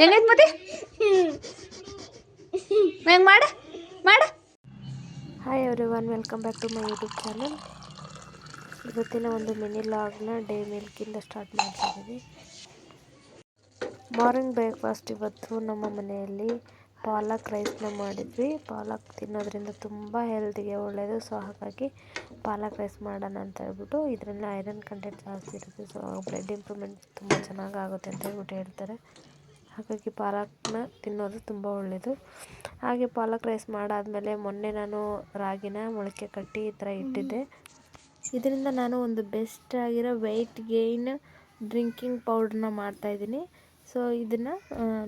ಹೆಂಗೈತೆ ಮತ್ತೆ ಹೆಂಗೆ ಮಾಡು ಮಾಡು. Hi everyone, welcome back to my YouTube channel. ಇವತ್ತಿನ ಒಂದು ಮಿನಿ ಲಾಗ್ನ ಡೇ ಮಿಲ್ಕಿಂದ ಸ್ಟಾರ್ಟ್ ಮಾಡ್ತಿದ್ದೀವಿ. ಮಾರ್ನಿಂಗ್ ಬ್ರೇಕ್ಫಾಸ್ಟ್ ಇವತ್ತು ನಮ್ಮ ಮನೆಯಲ್ಲಿ ಪಾಲಕ್ ರೈಸ್ನ ಮಾಡಿದ್ವಿ. ಪಾಲಕ್ ತಿನ್ನೋದ್ರಿಂದ ತುಂಬ ಹೆಲ್ತಿಗೆ ಒಳ್ಳೆಯದು. ಸೊ ಹಾಗಾಗಿ ಪಾಲಕ್ ರೈಸ್ ಮಾಡೋಣ ಅಂತ ಹೇಳ್ಬಿಟ್ಟು, ಇದರಲ್ಲಿ ಐರನ್ ಕಂಟೆಂಟ್ ಜಾಸ್ತಿ ಇರುತ್ತೆ. ಸೊ ಬ್ಲಡ್ ಇಂಪ್ರೂವ್ಮೆಂಟ್ ತುಂಬ ಚೆನ್ನಾಗಾಗುತ್ತೆ ಅಂತ ಹೇಳ್ಬಿಟ್ಟು ಹೇಳ್ತಾರೆ. ಹಾಗಾಗಿ ಪಾಲಕ್ನ ತಿನ್ನೋದು ತುಂಬ ಒಳ್ಳೆಯದು. ಹಾಗೆ ಪಾಲಕ್ ರೈಸ್ ಮಾಡಾದಮೇಲೆ ಮೊನ್ನೆ ನಾನು ರಾಗಿನ ಮೊಳಕೆ ಕಟ್ಟಿ ಈ ಥರ ಇಟ್ಟಿದ್ದೆ. ಇದರಿಂದ ನಾನು ಒಂದು ಬೆಸ್ಟ್ ಆಗಿರೋ ವೆಯ್ಟ್ ಗೇಯ್ನ್ ಡ್ರಿಂಕಿಂಗ್ ಪೌಡ್ರನ್ನ ಮಾಡ್ತಾಯಿದ್ದೀನಿ. ಸೊ ಇದನ್ನು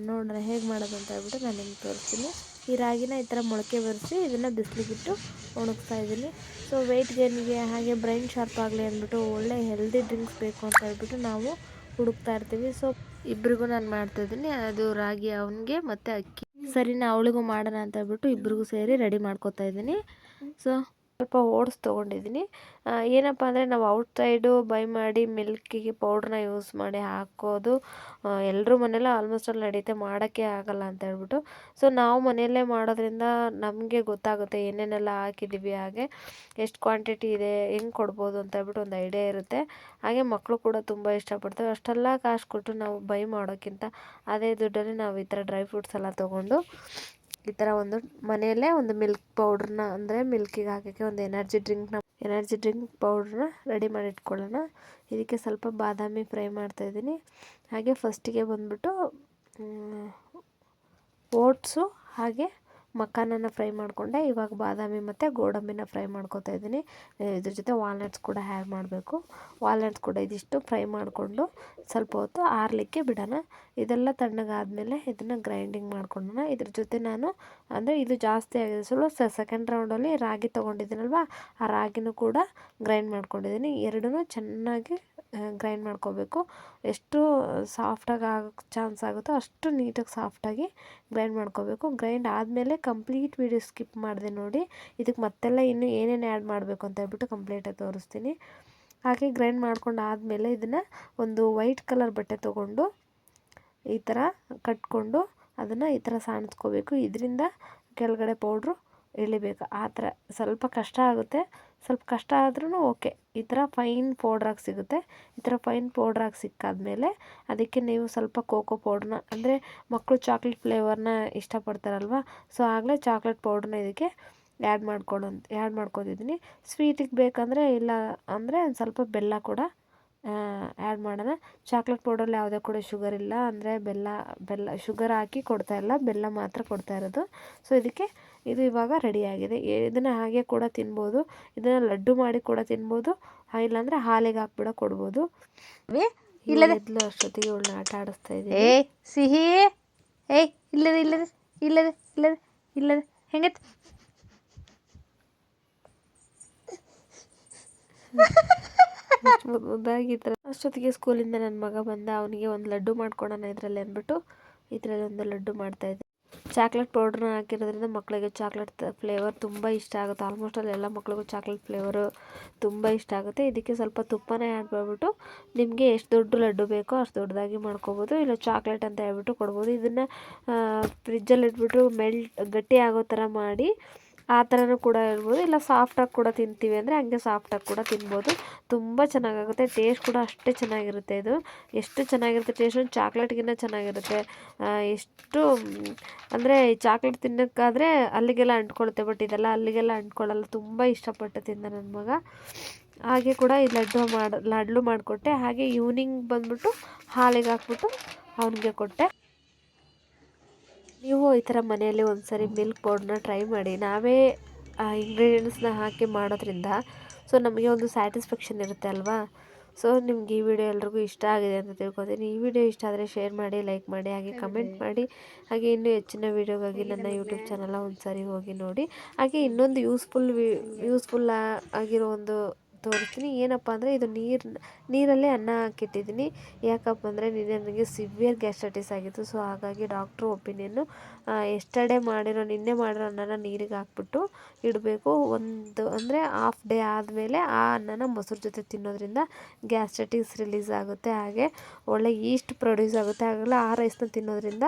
ನೋಡೋಣ ಹೇಗೆ ಮಾಡೋದು ಅಂತ ಹೇಳ್ಬಿಟ್ಟು ನಾನು ನಿಮ್ಗೆ ತೋರಿಸ್ತೀನಿ. ಈ ರಾಗಿನ ಈ ಥರ ಮೊಳಕೆ ಬರೆಸಿ ಇದನ್ನು ಬಿಸಿಲಿಗಿಟ್ಟು ಒಣಗಿಸ್ತಾ ಇದ್ದೀನಿ. ಸೊ ವೆಯ್ಟ್ ಗೇನ್ಗೆ ಹಾಗೆ ಬ್ರೈನ್ ಶಾರ್ಪ್ ಆಗಲಿ ಅಂದ್ಬಿಟ್ಟು ಒಳ್ಳೆ ಹೆಲ್ದಿ ಡ್ರಿಂಕ್ಸ್ ಬೇಕು ಅಂತ ಹೇಳ್ಬಿಟ್ಟು ನಾವು ಹುಡುಕ್ತಾ ಇರ್ತೀವಿ. ಸೊ ಇಬ್ಬರಿಗೂ ನಾನು ಮಾಡ್ತಾಯಿದ್ದೀನಿ. ಅದು ರಾಗಿ ಅವನಿಗೆ ಮತ್ತು ಅಕ್ಕಿ ಸರಿನಾ ಅವಳಿಗೂ ಮಾಡೋಣ ಅಂತ ಹೇಳ್ಬಿಟ್ಟು ಇಬ್ಬರಿಗೂ ಸೇರಿ ರೆಡಿ ಮಾಡ್ಕೊತಾ ಇದ್ದೀನಿ. ಸೊ ಸ್ವಲ್ಪ ಓಟ್ಸ್ ತೊಗೊಂಡಿದ್ದೀನಿ. ಏನಪ್ಪ ಅಂದರೆ ನಾವು ಔಟ್ಸೈಡು ಬೈ ಮಾಡಿ ಮಿಲ್ಕಿಗೆ ಪೌಡ್ರನ್ನ ಯೂಸ್ ಮಾಡಿ ಹಾಕೋದು ಎಲ್ಲರೂ ಮನೆಯಲ್ಲ ಆಲ್ಮೋಸ್ಟ್ ಅಲ್ಲಿ ನಡೀತೆ, ಮಾಡೋಕ್ಕೆ ಆಗಲ್ಲ ಅಂತ ಹೇಳ್ಬಿಟ್ಟು. ಸೊ ನಾವು ಮನೆಯಲ್ಲೇ ಮಾಡೋದ್ರಿಂದ ನಮಗೆ ಗೊತ್ತಾಗುತ್ತೆ ಏನೇನೆಲ್ಲ ಹಾಕಿದ್ದೀವಿ, ಹಾಗೆ ಎಷ್ಟು ಕ್ವಾಂಟಿಟಿ ಇದೆ, ಹೆಂಗೆ ಕೊಡ್ಬೋದು ಅಂತ ಹೇಳ್ಬಿಟ್ಟು ಒಂದು ಐಡಿಯಾ ಇರುತ್ತೆ. ಹಾಗೆ ಮಕ್ಕಳು ಕೂಡ ತುಂಬ ಇಷ್ಟಪಡ್ತೇವೆ. ಅಷ್ಟೆಲ್ಲ ಕಾಸು ಕೊಟ್ಟು ನಾವು ಬೈ ಮಾಡೋಕ್ಕಿಂತ ಅದೇ ದುಡ್ಡಲ್ಲಿ ನಾವು ಈ ಥರ ಡ್ರೈ ಫ್ರೂಟ್ಸ್ ಎಲ್ಲ ತೊಗೊಂಡು ಈ ಥರ ಒಂದು ಮನೆಯಲ್ಲೇ ಒಂದು ಮಿಲ್ಕ್ ಪೌಡ್ರನ್ನ, ಅಂದರೆ ಮಿಲ್ಕಿಗೆ ಹಾಕೋಕ್ಕೆ ಒಂದು ಎನರ್ಜಿ ಡ್ರಿಂಕ್ ಪೌಡ್ರನ್ನ ರೆಡಿ ಮಾಡಿ ಇಟ್ಕೊಳ್ಳೋಣ. ಇದಕ್ಕೆ ಸ್ವಲ್ಪ ಬಾದಾಮಿ ಫ್ರೈ ಮಾಡ್ತಾಯಿದ್ದೀನಿ. ಹಾಗೆ ಫಸ್ಟಿಗೆ ಬಂದ್ಬಿಟ್ಟು ಓಟ್ಸು ಹಾಗೆ ಮಖಾನನ ಫ್ರೈ ಮಾಡಿಕೊಂಡೆ. ಇವಾಗ ಬಾದಾಮಿ ಮತ್ತು ಗೋಡಂಬಿನ ಫ್ರೈ ಮಾಡ್ಕೊತಾ ಇದ್ದೀನಿ. ಇದ್ರ ಜೊತೆ ವಾಲ್ನಟ್ಸ್ ಕೂಡ ಆ್ಯಡ್ ಮಾಡಬೇಕು. ವಾಲ್ನಟ್ಸ್ ಕೂಡ ಇದಿಷ್ಟು ಫ್ರೈ ಮಾಡಿಕೊಂಡು ಸ್ವಲ್ಪ ಹೊತ್ತು ಆರಲಿಕ್ಕೆ ಬಿಡೋಣ. ಇದೆಲ್ಲ ತಣ್ಣಗಾದಮೇಲೆ ಇದನ್ನು ಗ್ರೈಂಡಿಂಗ್ ಮಾಡ್ಕೊಳ್ಳೋಣ. ಇದ್ರ ಜೊತೆ ನಾನು ಅಂದರೆ ಇದು ಜಾಸ್ತಿ ಆಗಿದೆ ಸ್ವಲ್ಪ ಸೆಕೆಂಡ್ ರೌಂಡಲ್ಲಿ ರಾಗಿ ತೊಗೊಂಡಿದ್ದೀನಲ್ವ, ಆ ರಾಗಿನೂ ಕೂಡ ಗ್ರೈಂಡ್ ಮಾಡ್ಕೊಂಡಿದ್ದೀನಿ. ಎರಡೂ ಚೆನ್ನಾಗಿ ಗ್ರೈಂಡ್ ಮಾಡ್ಕೋಬೇಕು. ಎಷ್ಟು ಸಾಫ್ಟಾಗಿ ಆಗೋಕ್ಕೆ ಚಾನ್ಸ್ ಆಗುತ್ತೋ ಅಷ್ಟು ನೀಟಾಗಿ ಸಾಫ್ಟಾಗಿ ಗ್ರೈಂಡ್ ಮಾಡ್ಕೋಬೇಕು. ಗ್ರೈಂಡ್ ಆದಮೇಲೆ ಕಂಪ್ಲೀಟ್ ವೀಡಿಯೋ ಸ್ಕಿಪ್ ಮಾಡಿದೆ ನೋಡಿ. ಇದಕ್ಕೆ ಮತ್ತೆಲ್ಲ ಇನ್ನೂ ಏನೇನು ಆ್ಯಡ್ ಮಾಡಬೇಕು ಅಂತ ಹೇಳ್ಬಿಟ್ಟು ಕಂಪ್ಲೀಟಾಗಿ ತೋರಿಸ್ತೀನಿ. ಹಾಗೆ ಗ್ರೈಂಡ್ ಮಾಡ್ಕೊಂಡು ಆದಮೇಲೆ ಇದನ್ನು ಒಂದು ವೈಟ್ ಕಲರ್ ಬಟ್ಟೆ ತೊಗೊಂಡು ಈ ಥರ ಕಟ್ಕೊಂಡು ಅದನ್ನು ಈ ಥರ ಸಾಣಿಸ್ಕೋಬೇಕು. ಇದರಿಂದ ಕೆಳಗಡೆ ಪೌಡ್ರು ಇಳಿಬೇಕು. ಆ ಥರ ಸ್ವಲ್ಪ ಕಷ್ಟ ಆಗುತ್ತೆ, ಸ್ವಲ್ಪ ಕಷ್ಟ ಆದ್ರೂ ಓಕೆ. ಈ ಥರ ಫೈನ್ ಪೌಡ್ರಾಗಿ ಸಿಗುತ್ತೆ. ಈ ಥರ ಫೈನ್ ಪೌಡ್ರಾಗಿ ಸಿಕ್ಕಾದ್ಮೇಲೆ ಅದಕ್ಕೆ ನೀವು ಸ್ವಲ್ಪ ಕೋಕೋ ಪೌಡ್ರನ್ನ, ಅಂದರೆ ಮಕ್ಕಳು ಚಾಕ್ಲೇಟ್ ಫ್ಲೇವರ್ನ ಇಷ್ಟಪಡ್ತಾರಲ್ವ, ಸೊ ಆಗಲೇ ಚಾಕ್ಲೇಟ್ ಪೌಡ್ರನ್ನ ಇದಕ್ಕೆ ಆ್ಯಡ್ ಮಾಡ್ಕೊತಿದ್ದೀನಿ. ಸ್ವೀಟಿಗೆ ಬೇಕಂದರೆ, ಇಲ್ಲ ಅಂದರೆ ಒಂದು ಸ್ವಲ್ಪ ಬೆಲ್ಲ ಕೂಡ ಆ್ಯಡ್ ಮಾಡೋಣ. ಚಾಕ್ಲೇಟ್ ಪೌಡ್ರಲ್ಲಿ ಯಾವುದೇ ಕೂಡ ಶುಗರ್ ಇಲ್ಲ, ಅಂದರೆ ಬೆಲ್ಲ ಶುಗರ್ ಹಾಕಿ ಕೊಡ್ತಾಯಿಲ್ಲ, ಬೆಲ್ಲ ಮಾತ್ರ ಕೊಡ್ತಾ ಇರೋದು. ಸೊ ಇದಕ್ಕೆ ಇದು ಇವಾಗ ರೆಡಿಯಾಗಿದೆ. ಇದನ್ನು ಹಾಗೆ ಕೂಡ ತಿನ್ಬೋದು, ಇದನ್ನು ಲಡ್ಡು ಮಾಡಿ ಕೂಡ ತಿನ್ಬೋದು, ಇಲ್ಲಾಂದರೆ ಹಾಲಿಗೆ ಹಾಕ್ಬಿಡ ಕೊಡ್ಬೋದು. ಇಲ್ಲದಿಲ್ಲ ಅಷ್ಟೊತ್ತಿಗೆ ಇವಳನ್ನ ಆಟ ಆಡಿಸ್ತಾ ಇದ್ದೀನಿ. ಸಿಹಿ ಇಲ್ಲದೆ ಹೆಂಗೈತೆ ಮುದ್ದಾಗಿ ಈ ಥರ. ಅಷ್ಟೊತ್ತಿಗೆ ಸ್ಕೂಲಿಂದ ನನ್ನ ಮಗ ಬಂದ, ಅವನಿಗೆ ಒಂದು ಲಡ್ಡು ಮಾಡ್ಕೊಡೋಣ ಇದರಲ್ಲಿ ಅಂದ್ಬಿಟ್ಟು ಇದರಲ್ಲಿ ಒಂದು ಲಡ್ಡು ಮಾಡ್ತಾಯಿದ್ದೆ. ಚಾಕ್ಲೇಟ್ ಪೌಡ್ರನ್ನ ಹಾಕಿರೋದ್ರಿಂದ ಮಕ್ಕಳಿಗೆ ಚಾಕ್ಲೇಟ್ ಫ್ಲೇವರ್ ತುಂಬ ಇಷ್ಟ ಆಗುತ್ತೆ. ಆಲ್ಮೋಸ್ಟ್ ಅಲ್ಲಿ ಎಲ್ಲ ಮಕ್ಳಿಗೂ ಚಾಕ್ಲೇಟ್ ಫ್ಲೇವರು ತುಂಬ ಇಷ್ಟ ಆಗುತ್ತೆ. ಇದಕ್ಕೆ ಸ್ವಲ್ಪ ತುಪ್ಪನೇ ಆ್ಯಡ್ ಮಾಡಿಬಿಟ್ಟು ನಿಮಗೆ ಎಷ್ಟು ದೊಡ್ಡ ಲಡ್ಡು ಬೇಕೋ ಅಷ್ಟು ದೊಡ್ಡದಾಗಿ ಮಾಡ್ಕೊಬೋದು, ಇಲ್ಲ ಚಾಕ್ಲೇಟ್ ಅಂತ ಹೇಳ್ಬಿಟ್ಟು ಕೊಡ್ಬೋದು. ಇದನ್ನು ಫ್ರಿಜ್ಜಲ್ಲಿ ಇಟ್ಬಿಟ್ಟು ಗಟ್ಟಿ ಆಗೋ ಥರ ಮಾಡಿ ಆ ಥರನೂ ಕೂಡ ಇರ್ಬೋದು, ಇಲ್ಲ ಸಾಫ್ಟಾಗಿ ಕೂಡ ತಿಂತೀವಿ ಅಂದರೆ ಹಂಗೆ ಸಾಫ್ಟಾಗಿ ಕೂಡ ತಿನ್ಬೋದು. ತುಂಬ ಚೆನ್ನಾಗಾಗುತ್ತೆ. ಟೇಸ್ಟ್ ಕೂಡ ಅಷ್ಟೇ ಚೆನ್ನಾಗಿರುತ್ತೆ. ಇದು ಎಷ್ಟು ಚೆನ್ನಾಗಿರುತ್ತೆ ಟೇಸ್ಟು, ಚಾಕ್ಲೇಟ್ಗಿನ್ನ ಚೆನ್ನಾಗಿರುತ್ತೆ. ಎಷ್ಟು ಅಂದರೆ ಚಾಕ್ಲೇಟ್ ತಿನ್ನೋಕ್ಕಾದರೆ ಅಲ್ಲಿಗೆಲ್ಲ ಅಂಟ್ಕೊಳುತ್ತೆ, ಬಟ್ ಇದೆಲ್ಲ ಅಲ್ಲಿಗೆಲ್ಲ ಅಂಟ್ಕೊಳ್ಳಲ್ಲ. ತುಂಬ ಇಷ್ಟಪಟ್ಟು ತಿಂದ ನನ್ನ ಮಗ. ಹಾಗೆ ಕೂಡ ಈ ಲಡ್ಡು ಮಾಡಿಕೊಟ್ಟೆ. ಹಾಗೆ ಈವ್ನಿಂಗ್ ಬಂದ್ಬಿಟ್ಟು ಹಾಲಿಗೆ ಹಾಕ್ಬಿಟ್ಟು ಅವನಿಗೆ ಕೊಟ್ಟೆ. ನೀವು ಈ ಥರ ಮನೆಯಲ್ಲಿ ಒಂದು ಸರಿ ಮಿಲ್ಕ್ ಪೌಡ್ರನ್ನ ಟ್ರೈ ಮಾಡಿ. ನಾವೇ ಇಂಗ್ರೀಡಿಯೆಂಟ್ಸ್ನ ಹಾಕಿ ಮಾಡೋದ್ರಿಂದ ಸೊ ನಮಗೆ ಒಂದು ಸ್ಯಾಟಿಸ್ಫ್ಯಾಕ್ಷನ್ ಇರುತ್ತೆ ಅಲ್ವಾ. ಸೊ ನಿಮ್ಗೆ ಈ ವಿಡಿಯೋ ಎಲ್ರಿಗೂ ಇಷ್ಟ ಆಗಿದೆ ಅಂತ ತಿಳ್ಕೊತೀನಿ. ಈ ವಿಡಿಯೋ ಇಷ್ಟ ಆದರೆ ಶೇರ್ ಮಾಡಿ, ಲೈಕ್ ಮಾಡಿ, ಹಾಗೆ ಕಮೆಂಟ್ ಮಾಡಿ. ಹಾಗೆ ಇನ್ನೂ ಹೆಚ್ಚಿನ ವೀಡಿಯೋಗಾಗಿ ನನ್ನ ಯೂಟ್ಯೂಬ್ ಚಾನಲ್ನ ಒಂದು ಸಾರಿ ಹೋಗಿ ನೋಡಿ. ಹಾಗೆ ಇನ್ನೊಂದು ಯೂಸ್ಫುಲ್ ಆಗಿರೋ ಒಂದು ತೋರಿಸ್ತೀನಿ. ಏನಪ್ಪ ಅಂದರೆ ಇದು ನೀರಲ್ಲೇ ಅನ್ನ ಹಾಕಿಟ್ಟಿದ್ದೀನಿ. ಯಾಕಪ್ಪ ಅಂದರೆ ನಿನ್ನೆ ನನಗೆ ಸಿವಿಯರ್ ಗ್ಯಾಸ್ಟ್ರೈಟಿಸ್ ಆಗಿತ್ತು. ಸೊ ಹಾಗಾಗಿ ಡಾಕ್ಟ್ರು ಒಪಿನಿಯನ್ನು ನಿನ್ನೆ ಮಾಡಿರೋ ಅನ್ನನ ನೀರಿಗೆ ಹಾಕ್ಬಿಟ್ಟು ಇಡಬೇಕು. ಅಂದರೆ ಹಾಫ್ ಡೇ ಆದಮೇಲೆ ಆ ಅನ್ನನ ಮೊಸರು ಜೊತೆ ತಿನ್ನೋದ್ರಿಂದ ಗ್ಯಾಸ್ಟ್ರೈಟಿಸ್ ರಿಲೀಸ್ ಆಗುತ್ತೆ. ಹಾಗೆ ಒಳ್ಳೆ ಈಸ್ಟ್ ಪ್ರೊಡ್ಯೂಸ್ ಆಗುತ್ತೆ. ಹಾಗೆಲ್ಲ ಆ ರೈಸ್ನ ತಿನ್ನೋದ್ರಿಂದ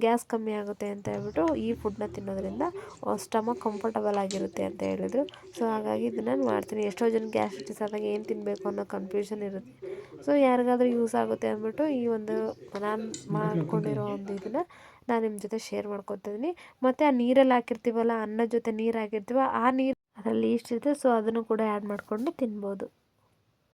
ಗ್ಯಾಸ್ ಕಮ್ಮಿ ಆಗುತ್ತೆ ಅಂತ ಹೇಳ್ಬಿಟ್ಟು ಈ ಫುಡ್ನ ತಿನ್ನೋದ್ರಿಂದ ಸ್ಟಮಕ್ ಕಂಫರ್ಟಬಲ್ ಆಗಿರುತ್ತೆ ಅಂತ ಹೇಳಿದರು. ಸೊ ಹಾಗಾಗಿ ಇದನ್ನು ಮಾಡ್ತೀನಿ. ಎಷ್ಟೋ ಜನ ಗ್ಯಾಸ್ಟ್ರೈಟಿಸ್ ಆದಾಗ ಏನು ತಿನ್ನಬೇಕು ಅನ್ನೋ ಕನ್ಫ್ಯೂಷನ್ ಇರುತ್ತೆ. ಸೊ ಯಾರಿಗಾದ್ರೂ ಯೂಸ್ ಆಗುತ್ತೆ ಅಂದ್ಬಿಟ್ಟು ಈ ಒಂದು ನಾನು ಮಾಡ್ಕೊಂಡಿರೋ ಒಂದು ಇದನ್ನು ನಾನು ನಿಮ್ಮ ಜೊತೆ ಶೇರ್ ಮಾಡ್ಕೊತಿದ್ದೀನಿ. ಮತ್ತು ಆ ನೀರಲ್ಲಿ ಹಾಕಿರ್ತೀವಲ್ಲ, ಅನ್ನದ ಜೊತೆ ನೀರು ಹಾಕಿರ್ತೀವ, ಆ ನೀರು ಅದರಲ್ಲಿ ಈಸ್ಟ್ ಇರುತ್ತೆ. ಸೊ ಅದನ್ನು ಕೂಡ ಆ್ಯಡ್ ಮಾಡಿಕೊಂಡು ತಿನ್ಬೋದು.